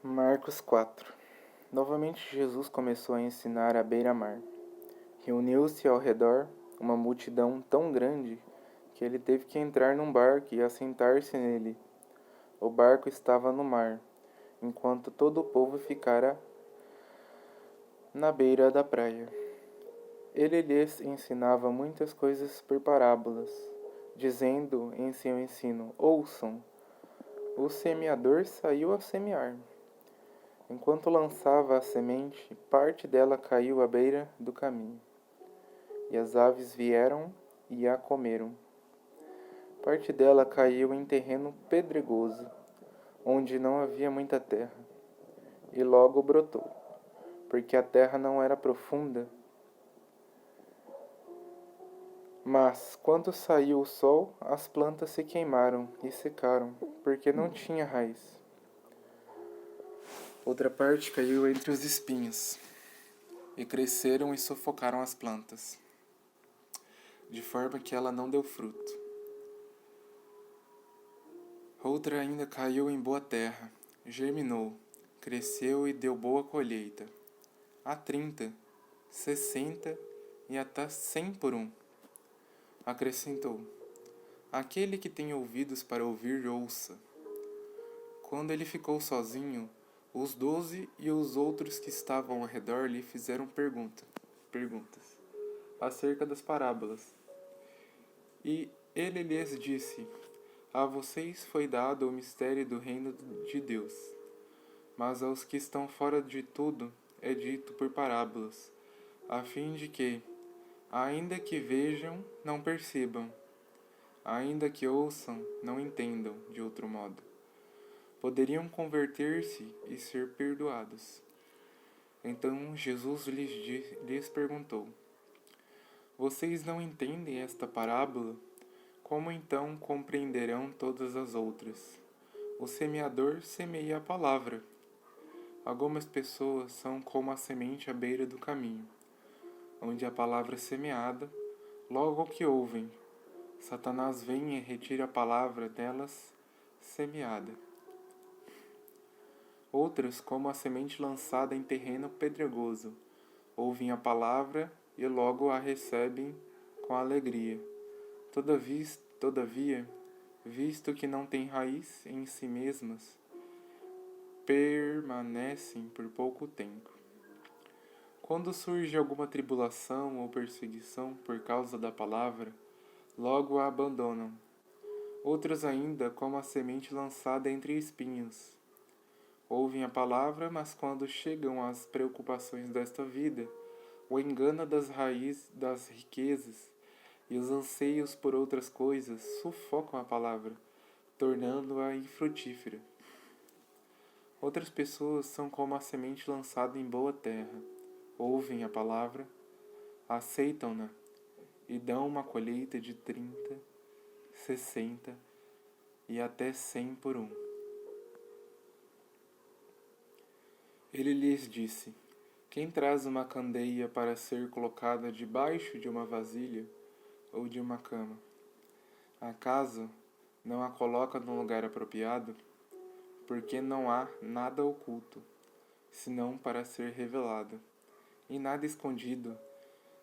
Marcos 4. Novamente Jesus começou a ensinar à beira-mar. Reuniu-se ao redor uma multidão tão grande que ele teve que entrar num barco e assentar-se nele. O barco estava no mar, enquanto todo o povo ficara na beira da praia. Ele lhes ensinava muitas coisas por parábolas, dizendo em seu ensino: Ouçam, o semeador saiu a semear. Enquanto lançava a semente, parte dela caiu à beira do caminho, e as aves vieram e a comeram. Parte dela caiu em terreno pedregoso, onde não havia muita terra, e logo brotou, porque a terra não era profunda. Mas, quando saiu o sol, as plantas se queimaram e secaram, porque não tinha raiz. Outra parte caiu entre os espinhos, e cresceram e sufocaram as plantas, de forma que ela não deu fruto. Outra ainda caiu em boa terra, germinou, cresceu e deu boa colheita. A 30, 60 e até 100 por um. Acrescentou: Aquele que tem ouvidos para ouvir, ouça. Quando ele ficou sozinho, os 12 e os outros que estavam ao redor lhe fizeram perguntas acerca das parábolas. E ele lhes disse: A vocês foi dado o mistério do reino de Deus, mas aos que estão fora de tudo é dito por parábolas, a fim de que, ainda que vejam, não percebam, ainda que ouçam, não entendam de outro modo. Poderiam converter-se e ser perdoados. Então Jesus lhes perguntou: Vocês não entendem esta parábola? Como então compreenderão todas as outras? O semeador semeia a palavra. Algumas pessoas são como a semente à beira do caminho, onde a palavra é semeada, logo que ouvem, Satanás vem e retira a palavra delas semeada. Outras, como a semente lançada em terreno pedregoso, ouvem a palavra e logo a recebem com alegria. Todavia, visto que não têm raiz em si mesmas, permanecem por pouco tempo. Quando surge alguma tribulação ou perseguição por causa da palavra, logo a abandonam. Outras ainda, como a semente lançada entre espinhos, ouvem a palavra, mas quando chegam às preocupações desta vida, o engano das riquezas e os anseios por outras coisas sufocam a palavra, tornando-a infrutífera. Outras pessoas são como a semente lançada em boa terra. Ouvem a palavra, aceitam-na e dão uma colheita de 30, 60 e até 100 por um. Ele lhes disse: Quem traz uma candeia para ser colocada debaixo de uma vasilha ou de uma cama? Acaso não a coloca num lugar apropriado? Porque não há nada oculto, senão para ser revelado, e nada escondido,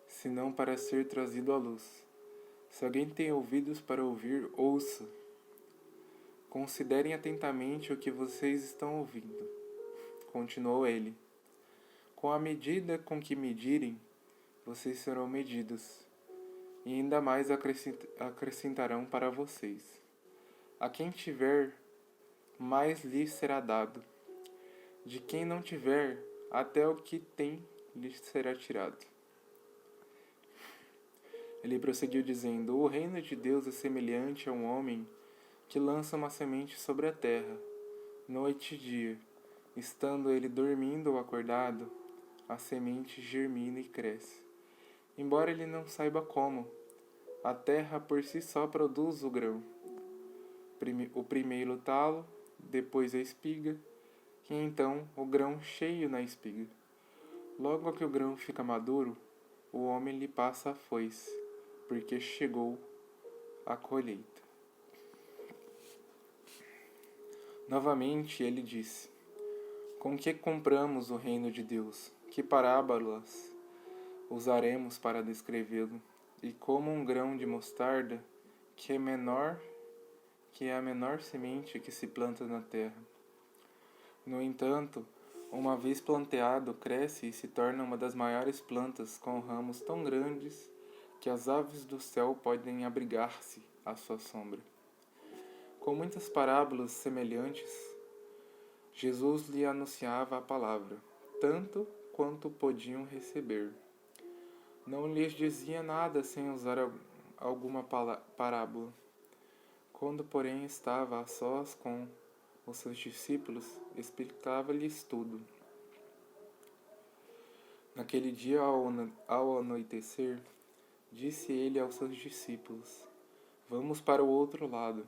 senão para ser trazido à luz. Se alguém tem ouvidos para ouvir, ouça. Considerem atentamente o que vocês estão ouvindo. Continuou ele. Com a medida com que medirem, vocês serão medidos, e ainda mais acrescentarão para vocês. A quem tiver, mais lhe será dado. De quem não tiver, até o que tem lhe será tirado. Ele prosseguiu dizendo: O reino de Deus é semelhante a um homem que lança uma semente sobre a terra, noite e dia. Estando ele dormindo ou acordado, a semente germina e cresce. Embora ele não saiba como, a terra por si só produz o grão. O primeiro o talo, depois a espiga, e então o grão cheio na espiga. Logo que o grão fica maduro, o homem lhe passa a foice, porque chegou a colheita. Novamente ele disse: Com que compramos o reino de Deus? Que parábolas usaremos para descrevê-lo? E como um grão de mostarda, que é a menor semente que se planta na terra. No entanto, uma vez planteado, cresce e se torna uma das maiores plantas com ramos tão grandes que as aves do céu podem abrigar-se à sua sombra. Com muitas parábolas semelhantes, Jesus lhe anunciava a palavra, tanto quanto podiam receber. Não lhes dizia nada sem usar alguma parábola. Quando, porém, estava a sós com os seus discípulos, explicava-lhes tudo. Naquele dia, ao anoitecer, disse ele aos seus discípulos: Vamos para o outro lado.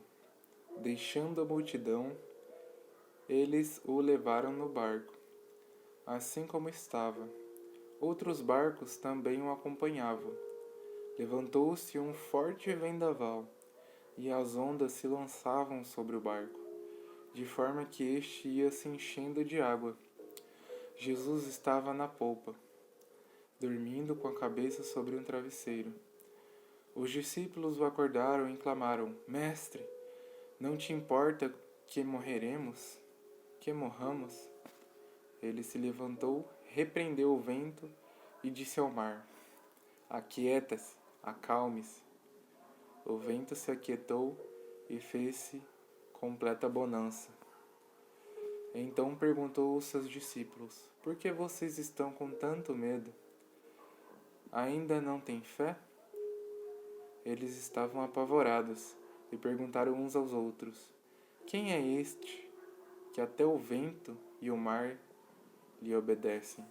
Deixando a multidão, eles o levaram no barco, assim como estava. Outros barcos também o acompanhavam. Levantou-se um forte vendaval, e as ondas se lançavam sobre o barco, de forma que este ia se enchendo de água. Jesus estava na polpa, dormindo com a cabeça sobre um travesseiro. Os discípulos o acordaram e clamaram: Mestre, não te importa que morramos? Ele se levantou, repreendeu o vento e disse ao mar: Aquieta-se, acalme-se. O vento se aquietou e fez-se completa bonança. Então perguntou aos seus discípulos: Por que vocês estão com tanto medo? Ainda não têm fé? Eles estavam apavorados e perguntaram uns aos outros: Quem é este que até o vento e o mar lhe obedecem?